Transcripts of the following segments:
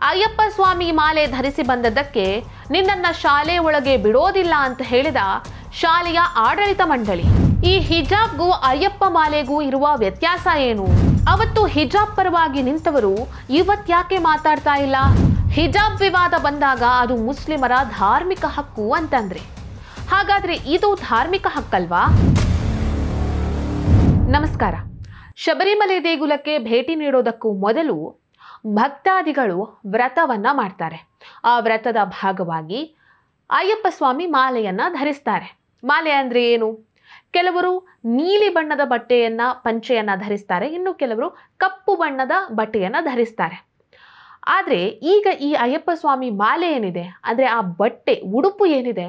ಅಯ್ಯಪ್ಪ ಸ್ವಾಮಿ ಮಾಲೆ ಧರಿಸಿ ಬಂದದ್ದಕ್ಕೆ ನಿನ್ನನ್ನ ಶಾಲೆ ಒಳಗೆ ಬಿಡೋದಿಲ್ಲ ಅಂತ ಹೇಳಿದ ಶಾಲೆಯ ಆಡಳಿತ ಮಂಡಳಿ. ಈ ಹಿಜಾಬ್ಗೂ ಅಯ್ಯಪ್ಪ ಮಾಲೆಗೂ ಇರುವ ವ್ಯತ್ಯಾಸ ಏನು? ಅವತ್ತು ಹಿಜಾಬ್ ಪರವಾಗಿ ನಿಂತವರು ಇವತ್ತ್ಯಾಕೆ ಮಾತಾಡ್ತಾ ಇಲ್ಲ? ಹಿಜಾಬ್ ವಿವಾದ ಬಂದಾಗ ಅದು ಮುಸ್ಲಿಮರ ಧಾರ್ಮಿಕ ಹಕ್ಕು ಅಂತಂದ್ರೆ, ಹಾಗಾದ್ರೆ ಇದು ಧಾರ್ಮಿಕ ಹಕ್ಕಲ್ವಾ? ನಮಸ್ಕಾರ. ಶಬರಿಮಲೆ ದೇಗುಲಕ್ಕೆ ಭೇಟಿ ನೀಡೋದಕ್ಕೂ ಮೊದಲು ಭಕ್ತಾದಿಗಳು ವ್ರತವನ್ನ ಮಾಡ್ತಾರೆ. ಆ ವ್ರತದ ಭಾಗವಾಗಿ ಅಯ್ಯಪ್ಪ ಸ್ವಾಮಿ ಮಾಲೆಯನ್ನ ಧರಿಸ್ತಾರೆ. ಮಾಲೆ ಅಂದ್ರೆ ಏನು? ಕೆಲವರು ನೀಲಿ ಬಣ್ಣದ ಬಟ್ಟೆಯನ್ನ ಪಂಚೆಯನ್ನ ಧರಿಸ್ತಾರೆ, ಇನ್ನು ಕೆಲವರು ಕಪ್ಪು ಬಣ್ಣದ ಬಟ್ಟೆಯನ್ನ ಧರಿಸ್ತಾರೆ. ಆದರೆ ಈಗ ಈ ಅಯ್ಯಪ್ಪ ಸ್ವಾಮಿ ಮಾಲೆ ಏನಿದೆ ಅಂದ್ರೆ ಆ ಬಟ್ಟೆ ಉಡುಪು ಏನಿದೆ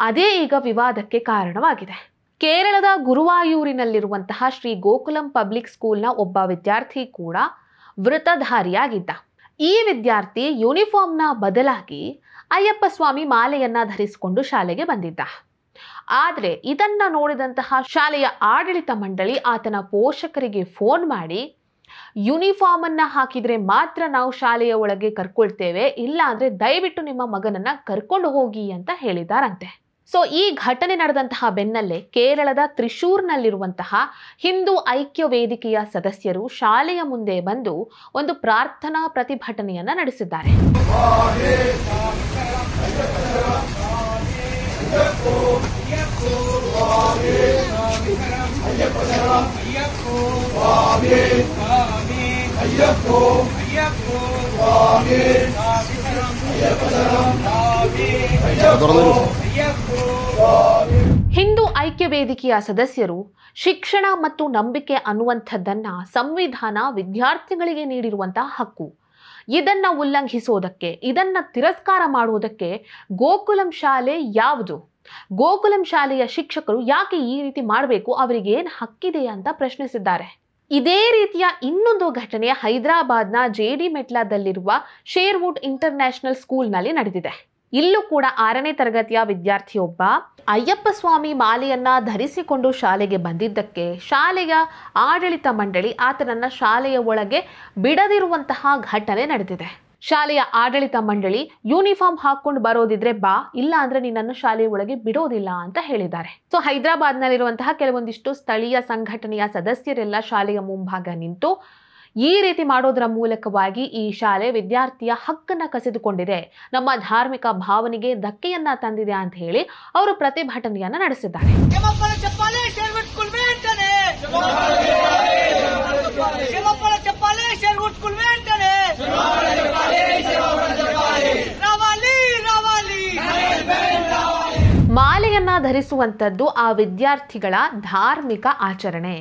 ಅದೇ ಈಗ ವಿವಾದಕ್ಕೆ ಕಾರಣವಾಗಿದೆ. ಕೇರಳದ ಗುರುವಾಯೂರಿನಲ್ಲಿರುವಂತಹ ಶ್ರೀ ಗೋಕುಲಂ ಪಬ್ಲಿಕ್ ಸ್ಕೂಲ್ನ ಒಬ್ಬ ವಿದ್ಯಾರ್ಥಿ ಕೂಡ ವೃತಧಾರಿಯಾಗಿದ್ದ. ಈ ವಿದ್ಯಾರ್ಥಿ ಯೂನಿಫಾರ್ಮ್ನ ಬದಲಾಗಿ ಅಯ್ಯಪ್ಪ ಸ್ವಾಮಿ ಮಾಲೆಯನ್ನ ಧರಿಸಿಕೊಂಡು ಶಾಲೆಗೆ ಬಂದಿದ್ದ. ಆದರೆ ಇದನ್ನ ನೋಡಿದಂತಹ ಶಾಲೆಯ ಆಡಳಿತ ಮಂಡಳಿ ಆತನ ಪೋಷಕರಿಗೆ ಫೋನ್ ಮಾಡಿ ಯೂನಿಫಾರ್ಮ್ ಅನ್ನ ಹಾಕಿದ್ರೆ ಮಾತ್ರ ನಾವು ಶಾಲೆಯ ಒಳಗೆ ಕರ್ಕೊಳ್ತೇವೆ, ಇಲ್ಲ ಅಂದ್ರೆ ದಯವಿಟ್ಟು ನಿಮ್ಮ ಮಗನನ್ನ ಕರ್ಕೊಂಡು ಹೋಗಿ ಅಂತ ಹೇಳಿದಾರಂತೆ. ಸೊ ಈ ಘಟನೆ ನಡೆದಂತಹ ಬೆನ್ನಲ್ಲೇ ಕೇರಳದ ತ್ರಿಶೂರ್ನಲ್ಲಿರುವಂತಹ ಹಿಂದೂ ಐಕ್ಯ ವೇದಿಕೆಯ ಸದಸ್ಯರು ಶಾಲೆಯ ಮುಂದೆ ಬಂದು ಒಂದು ಪ್ರಾರ್ಥನಾ ಪ್ರತಿಭಟನೆಯನ್ನ ನಡೆಸಿದ್ದಾರೆ. ಹಿಂದೂ ಐಕ್ಯ ವೇದಿಕೆಯ ಸದಸ್ಯರು ಶಿಕ್ಷಣ ಮತ್ತು ನಂಬಿಕೆ ಅನ್ನುವಂಥದ್ದನ್ನ ಸಂವಿಧಾನ ವಿದ್ಯಾರ್ಥಿಗಳಿಗೆ ನೀಡಿರುವಂತಹ ಹಕ್ಕು, ಇದನ್ನ ಉಲ್ಲಂಘಿಸೋದಕ್ಕೆ, ಇದನ್ನ ತಿರಸ್ಕಾರ ಮಾಡುವುದಕ್ಕೆ ಗೋಕುಲಂ ಶಾಲೆ ಯಾವುದು? ಗೋಕುಲಂ ಶಾಲೆಯ ಶಿಕ್ಷಕರು ಯಾಕೆ ಈ ರೀತಿ ಮಾಡಬೇಕು? ಅವರಿಗೆ ಏನು ಹಕ್ಕಿದೆ ಅಂತ ಪ್ರಶ್ನಿಸಿದ್ದಾರೆ. ಇದೇ ರೀತಿಯ ಇನ್ನೊಂದು ಘಟನೆ ಹೈದರಾಬಾದ್ನ ಜೆಡಿ ಮೆಟ್ಲಾದಲ್ಲಿರುವ ಶೇರ್ವುಡ್ ಇಂಟರ್ನ್ಯಾಷನಲ್ ಸ್ಕೂಲ್ನಲ್ಲಿ ನಡೆದಿದೆ. ಇಲ್ಲೂ ಕೂಡ 6ನೇ ತರಗತಿಯ ವಿದ್ಯಾರ್ಥಿಯೊಬ್ಬ ಅಯ್ಯಪ್ಪ ಸ್ವಾಮಿ ಮಾಲೆಯನ್ನ ಧರಿಸಿಕೊಂಡು ಶಾಲೆಗೆ ಬಂದಿದ್ದಕ್ಕೆ ಶಾಲೆಯ ಆಡಳಿತ ಮಂಡಳಿ ಆತನನ್ನ ಶಾಲೆಯ ಒಳಗೆ ಬಿಡದಿರುವಂತಹ ಘಟನೆ ನಡೆದಿದೆ. ಶಾಲೆಯ ಆಡಳಿತ ಮಂಡಳಿ ಯೂನಿಫಾರ್ಮ್ ಹಾಕೊಂಡು ಬರೋದಿದ್ರೆ ಬಾ, ಇಲ್ಲ ಅಂದ್ರೆ ನಿನ್ನನ್ನು ಶಾಲೆಯ ಒಳಗೆ ಬಿಡೋದಿಲ್ಲ ಅಂತ ಹೇಳಿದ್ದಾರೆ. ಸೊ ಹೈದರಾಬಾದ್ನಲ್ಲಿರುವಂತಹ ಕೆಲವೊಂದಿಷ್ಟು ಸ್ಥಳೀಯ ಸಂಘಟನೆಯ ಸದಸ್ಯರೆಲ್ಲ ಶಾಲೆಯ ಮುಂಭಾಗ ನಿಂತು ಈ ರೀತಿ ಮಾಡೋದರ ಮೂಲಕವಾಗಿ ಈ ಶಾಲೆ ವಿದ್ಯಾರ್ಥಿಯ ಹಕ್ಕನ್ನ ಕಸಿದುಕೊಂಡಿದೆ, ನಮ್ಮ ಧಾರ್ಮಿಕ ಭಾವನೆಗೆ ಧಕ್ಕೆಯನ್ನ ತಂದಿದೆ ಅಂತ ಹೇಳಿ ಅವರು ಪ್ರತಿಭಟನೆಯನ್ನ ನಡೆಸಿದ್ದಾರೆ. ಮಾಲೆಯನ್ನ ಧರಿಸುವಂಥದ್ದು ಆ ವಿದ್ಯಾರ್ಥಿಗಳ ಧಾರ್ಮಿಕ ಆಚರಣೆ.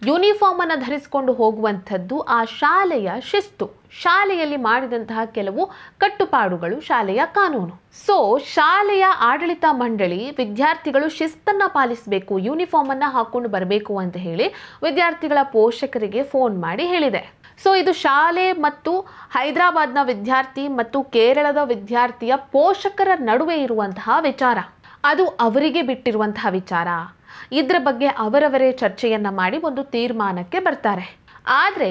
ಯೂನಿಫಾರ್ಮ್ ಅನ್ನು ಧರಿಸಿಕೊಂಡು ಹೋಗುವಂಥದ್ದು ಆ ಶಾಲೆಯ ಶಿಸ್ತು, ಶಾಲೆಯಲ್ಲಿ ಮಾಡಿದಂತಹ ಕೆಲವು ಕಟ್ಟುಪಾಡುಗಳು, ಶಾಲೆಯ ಕಾನೂನು. ಸೊ ಶಾಲೆಯ ಆಡಳಿತ ಮಂಡಳಿ ವಿದ್ಯಾರ್ಥಿಗಳು ಶಿಸ್ತನ್ನ ಪಾಲಿಸಬೇಕು, ಯೂನಿಫಾರ್ಮ್ ಅನ್ನ ಹಾಕೊಂಡು ಬರಬೇಕು ಅಂತ ಹೇಳಿ ವಿದ್ಯಾರ್ಥಿಗಳ ಪೋಷಕರಿಗೆ ಫೋನ್ ಮಾಡಿ ಹೇಳಿದೆ. ಸೊ ಇದು ಶಾಲೆ ಮತ್ತು ಹೈದರಾಬಾದ್ನ ವಿದ್ಯಾರ್ಥಿ ಮತ್ತು ಕೇರಳದ ವಿದ್ಯಾರ್ಥಿಯ ಪೋಷಕರ ನಡುವೆ ಇರುವಂತಹ ವಿಚಾರ, ಅದು ಅವರಿಗೆ ಬಿಟ್ಟಿರುವಂತಹ ವಿಚಾರ. ಇದರ ಬಗ್ಗೆ ಅವರವರೇ ಚರ್ಚೆಯನ್ನ ಮಾಡಿ ಒಂದು ತೀರ್ಮಾನಕ್ಕೆ ಬರ್ತಾರೆ. ಆದರೆ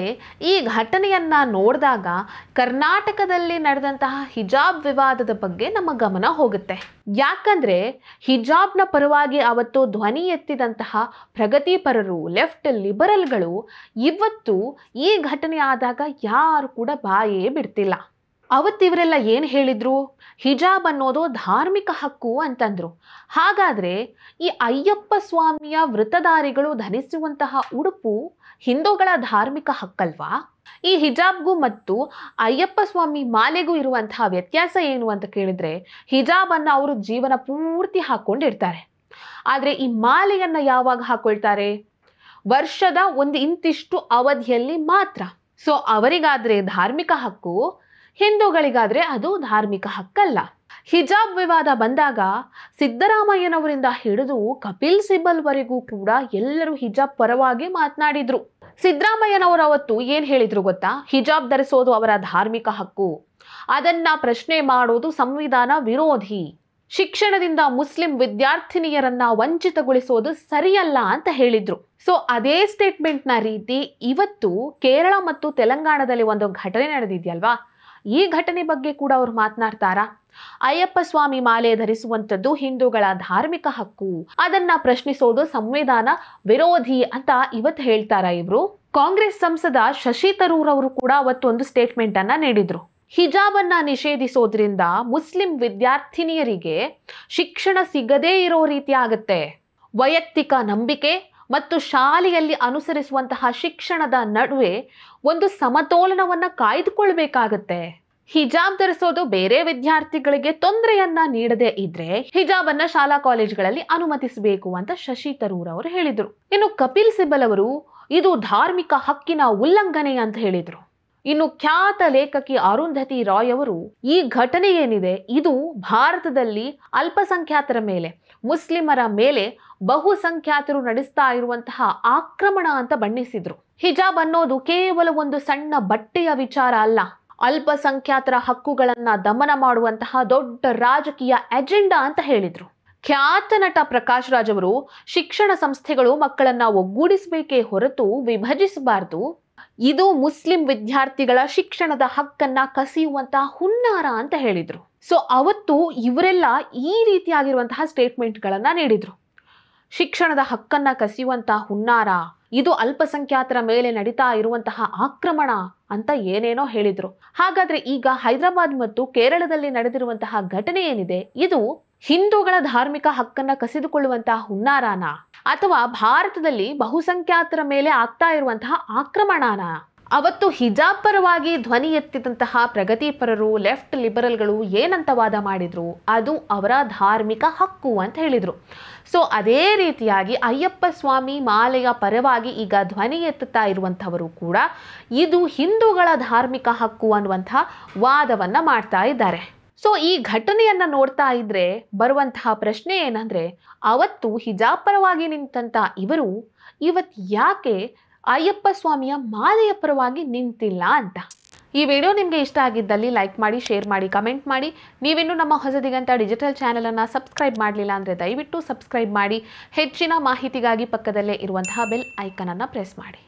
ಈ ಘಟನೆಯನ್ನ ನೋಡಿದಾಗ ಕರ್ನಾಟಕದಲ್ಲಿ ನಡೆದಂತಹ ಹಿಜಾಬ್ ವಿವಾದದ ಬಗ್ಗೆ ನಮ್ಮ ಗಮನ ಹೋಗುತ್ತೆ. ಯಾಕಂದ್ರೆ ಹಿಜಾಬ್ನ ಪರವಾಗಿ ಅವತ್ತು ಧ್ವನಿ ಎತ್ತಿದಂತಹ ಪ್ರಗತಿಪರರು, ಲೆಫ್ಟ್ ಲಿಬರಲ್ಗಳು ಇವತ್ತು ಈ ಘಟನೆ ಆದಾಗ ಯಾರು ಕೂಡ ಬಾಯೇ ಬಿಡ್ತಿಲ್ಲ. ಅವತ್ತಿವರೆಲ್ಲ ಏನು ಹೇಳಿದ್ರು? ಹಿಜಾಬ್ ಅನ್ನೋದು ಧಾರ್ಮಿಕ ಹಕ್ಕು ಅಂತಂದ್ರು. ಹಾಗಾದ್ರೆ ಈ ಅಯ್ಯಪ್ಪ ಸ್ವಾಮಿಯ ವೃತಧಾರಿಗಳು ಧರಿಸುವಂತಹ ಉಡುಪು ಹಿಂದೂಗಳ ಧಾರ್ಮಿಕ ಹಕ್ಕಲ್ವಾ? ಈ ಹಿಜಾಬ್ಗೂ ಮತ್ತು ಅಯ್ಯಪ್ಪ ಸ್ವಾಮಿ ಮಾಲೆಗೂ ಇರುವಂತಹ ವ್ಯತ್ಯಾಸ ಏನು ಅಂತ ಕೇಳಿದ್ರೆ, ಹಿಜಾಬ್ ಅನ್ನ ಅವರು ಜೀವನ ಪೂರ್ತಿ ಹಾಕೊಂಡಿರ್ತಾರೆ. ಆದ್ರೆ ಈ ಮಾಲೆಯನ್ನ ಯಾವಾಗ ಹಾಕೊಳ್ತಾರೆ? ವರ್ಷದ ಒಂದು ಇಂತಿಷ್ಟು ಅವಧಿಯಲ್ಲಿ ಮಾತ್ರ. ಸೊ ಅವರಿಗಾದ್ರೆ ಧಾರ್ಮಿಕ ಹಕ್ಕು, ಹಿಂದೂಗಳಿಗಾದ್ರೆ ಅದು ಧಾರ್ಮಿಕ ಹಕ್ಕಲ್ಲ. ಹಿಜಾಬ್ ವಿವಾದ ಬಂದಾಗ ಸಿದ್ದರಾಮಯ್ಯನವರಿಂದ ಹಿಡಿದು ಕಪಿಲ್ ಸಿಬಲ್ ವರೆಗೂ ಕೂಡ ಎಲ್ಲರೂ ಹಿಜಾಬ್ ಪರವಾಗಿ ಮಾತನಾಡಿದ್ರು. ಸಿದ್ದರಾಮಯ್ಯನವರು ಅವತ್ತು ಏನ್ ಹೇಳಿದ್ರು ಗೊತ್ತಾ? ಹಿಜಾಬ್ ಧರಿಸೋದು ಅವರ ಧಾರ್ಮಿಕ ಹಕ್ಕು, ಅದನ್ನ ಪ್ರಶ್ನೆ ಮಾಡೋದು ಸಂವಿಧಾನ ವಿರೋಧಿ, ಶಿಕ್ಷಣದಿಂದ ಮುಸ್ಲಿಂ ವಿದ್ಯಾರ್ಥಿನಿಯರನ್ನ ವಂಚಿತಗೊಳಿಸೋದು ಸರಿಯಲ್ಲ ಅಂತ ಹೇಳಿದ್ರು. ಸೊ ಅದೇ ಸ್ಟೇಟ್ಮೆಂಟ್ನ ರೀತಿ ಇವತ್ತು ಕೇರಳ ಮತ್ತು ತೆಲಂಗಾಣದಲ್ಲಿ ಒಂದು ಘಟನೆ ನಡೆದಿದೆಯಲ್ವಾ, ಈ ಘಟನೆ ಬಗ್ಗೆ ಕೂಡ ಅವರು ಮಾತನಾಡ್ತಾರಾ? ಅಯ್ಯಪ್ಪ ಸ್ವಾಮಿ ಮಾಲೆ ಧರಿಸುವಂಥದ್ದು ಹಿಂದೂಗಳ ಧಾರ್ಮಿಕ ಹಕ್ಕು, ಅದನ್ನ ಪ್ರಶ್ನಿಸೋದು ಸಂವಿಧಾನ ವಿರೋಧಿ ಅಂತ ಇವತ್ತು ಹೇಳ್ತಾರಾ ಇವರು? ಕಾಂಗ್ರೆಸ್ ಸಂಸದ ಶಶಿ ತರೂರ್ ಅವರು ಕೂಡ ಅವತ್ತೊಂದು ಸ್ಟೇಟ್ಮೆಂಟ್ ಅನ್ನ ನೀಡಿದ್ರು. ಹಿಜಾಬ್ ಅನ್ನ ನಿಷೇಧಿಸೋದ್ರಿಂದ ಮುಸ್ಲಿಂ ವಿದ್ಯಾರ್ಥಿನಿಯರಿಗೆ ಶಿಕ್ಷಣ ಸಿಗದೇ ಇರೋ ರೀತಿ ಆಗುತ್ತೆ. ವೈಯಕ್ತಿಕ ನಂಬಿಕೆ ಮತ್ತು ಶಾಲೆಯಲ್ಲಿ ಅನುಸರಿಸುವಂತಹ ಶಿಕ್ಷಣದ ನಡುವೆ ಒಂದು ಸಮತೋಲನವನ್ನ ಕಾಯ್ದುಕೊಳ್ಬೇಕಾಗತ್ತೆ. ಹಿಜಾಬ್ ಧರಿಸೋದು ಬೇರೆ ವಿದ್ಯಾರ್ಥಿಗಳಿಗೆ ತೊಂದರೆಯನ್ನ ನೀಡದೇ ಇದ್ರೆ ಹಿಜಾಬ್ ಅನ್ನ ಶಾಲಾ ಕಾಲೇಜುಗಳಲ್ಲಿ ಅನುಮತಿಸಬೇಕು ಅಂತ ಶಶಿ ತರೂರ್ ಅವರು ಹೇಳಿದ್ರು. ಇನ್ನು ಕಪಿಲ್ ಸಿಬಲ್ ಅವರು ಇದು ಧಾರ್ಮಿಕ ಹಕ್ಕಿನ ಉಲ್ಲಂಘನೆ ಅಂತ ಹೇಳಿದ್ರು. ಇನ್ನು ಖ್ಯಾತ ಲೇಖಕಿ ಅರುಂಧತಿ ರಾಯ್ ಅವರು ಈ ಘಟನೆ ಏನಿದೆ ಇದು ಭಾರತದಲ್ಲಿ ಅಲ್ಪಸಂಖ್ಯಾತರ ಮೇಲೆ, ಮುಸ್ಲಿಮರ ಮೇಲೆ ಬಹುಸಂಖ್ಯಾತರು ನಡೆಸ್ತಾ ಇರುವಂತಹ ಆಕ್ರಮಣ ಅಂತ ಬಣ್ಣಿಸಿದ್ರು. ಹಿಜಾಬ್ ಅನ್ನೋದು ಕೇವಲ ಒಂದು ಸಣ್ಣ ಬಟ್ಟೆಯ ವಿಚಾರ ಅಲ್ಲ, ಅಲ್ಪಸಂಖ್ಯಾತರ ಹಕ್ಕುಗಳನ್ನ ದಮನ ಮಾಡುವಂತಹ ದೊಡ್ಡ ರಾಜಕೀಯ ಎಜೆಂಡಾ ಅಂತ ಹೇಳಿದ್ರು. ಖ್ಯಾತ ನಟ ಪ್ರಕಾಶ್ ರಾಜ್ ಅವರು ಶಿಕ್ಷಣ ಸಂಸ್ಥೆಗಳು ಮಕ್ಕಳನ್ನ ಒಗ್ಗೂಡಿಸಬೇಕೇ ಹೊರತು ವಿಭಜಿಸಬಾರದು, ಇದು ಮುಸ್ಲಿಂ ವಿದ್ಯಾರ್ಥಿಗಳ ಶಿಕ್ಷಣದ ಹಕ್ಕನ್ನ ಕಸಿಯುವಂತಹ ಹುನ್ನಾರ ಅಂತ ಹೇಳಿದ್ರು. ಸೊ ಅವತ್ತು ಇವರೆಲ್ಲ ಈ ರೀತಿಯಾಗಿರುವಂತಹ ಸ್ಟೇಟ್ಮೆಂಟ್ ಗಳನ್ನ ನೀಡಿದ್ರು. ಶಿಕ್ಷಣದ ಹಕ್ಕನ್ನ ಕಸಿಯುವಂತಹ ಹುನ್ನಾರ, ಇದು ಅಲ್ಪಸಂಖ್ಯಾತರ ಮೇಲೆ ನಡೀತಾ ಇರುವಂತಹ ಆಕ್ರಮಣ ಅಂತ ಏನೇನೋ ಹೇಳಿದ್ರು. ಹಾಗಾದ್ರೆ ಈಗ ಹೈದರಾಬಾದ್ ಮತ್ತು ಕೇರಳದಲ್ಲಿ ನಡೆದಿರುವಂತಹ ಘಟನೆ ಏನಿದೆ ಇದು ಹಿಂದೂಗಳ ಧಾರ್ಮಿಕ ಹಕ್ಕನ್ನ ಕಸಿದುಕೊಳ್ಳುವಂತಹ ಹುನ್ನಾರಾನ ಅಥವಾ ಭಾರತದಲ್ಲಿ ಬಹುಸಂಖ್ಯಾತರ ಮೇಲೆ ಆಗ್ತಾ ಇರುವಂತಹ ಆಕ್ರಮಣನ? ಅವತ್ತು ಹಿಜಾಬ್ ಪರವಾಗಿ ಧ್ವನಿ ಎತ್ತಿದಂತಹ ಪ್ರಗತಿಪರರು, ಲೆಫ್ಟ್ ಲಿಬರಲ್ಗಳು ಏನಂತ ವಾದ ಮಾಡಿದ್ರು? ಅದು ಅವರ ಧಾರ್ಮಿಕ ಹಕ್ಕು ಅಂತ ಹೇಳಿದ್ರು. ಸೊ ಅದೇ ರೀತಿಯಾಗಿ ಅಯ್ಯಪ್ಪ ಸ್ವಾಮಿ ಮಾಲೆಯ ಪರವಾಗಿ ಈಗ ಧ್ವನಿ ಎತ್ತುತ್ತಾ ಇರುವಂಥವರು ಕೂಡ ಇದು ಹಿಂದೂಗಳ ಧಾರ್ಮಿಕ ಹಕ್ಕು ಅನ್ನುವಂತಹ ವಾದವನ್ನ ಮಾಡ್ತಾ ಇದ್ದಾರೆ. ಸೊ ಈ ಘಟನೆಯನ್ನ ನೋಡ್ತಾ ಇದ್ರೆ ಬರುವಂತಹ ಪ್ರಶ್ನೆ ಏನಂದ್ರೆ, ಅವತ್ತು ಹಿಜಾಬ್ ಪರವಾಗಿ ನಿಂತಂತ ಇವರು ಇವತ್ತು ಯಾಕೆ ಅಯ್ಯಪ್ಪ ಸ್ವಾಮಿಯ ಮಾಲೆಯ ಪರವಾಗಿ ನಿಂತಿಲ್ಲ ಅಂತ. ಈ ವಿಡಿಯೋ ನಿಮಗೆ ಇಷ್ಟ ಆಗಿದ್ದಲ್ಲಿ ಲೈಕ್ ಮಾಡಿ, ಶೇರ್ ಮಾಡಿ, ಕಮೆಂಟ್ ಮಾಡಿ. ನೀವಿನ್ನೂ ನಮ್ಮ ಹೊಸದಿಗಂತ ಡಿಜಿಟಲ್ ಚಾನೆಲನ್ನು ಸಬ್ಸ್ಕ್ರೈಬ್ ಮಾಡಲಿಲ್ಲ ಅಂದರೆ ದಯವಿಟ್ಟು ಸಬ್ಸ್ಕ್ರೈಬ್ ಮಾಡಿ. ಹೆಚ್ಚಿನ ಮಾಹಿತಿಗಾಗಿ ಪಕ್ಕದಲ್ಲೇ ಇರುವಂತಹ ಬೆಲ್ ಐಕನನ್ನು ಪ್ರೆಸ್ ಮಾಡಿ.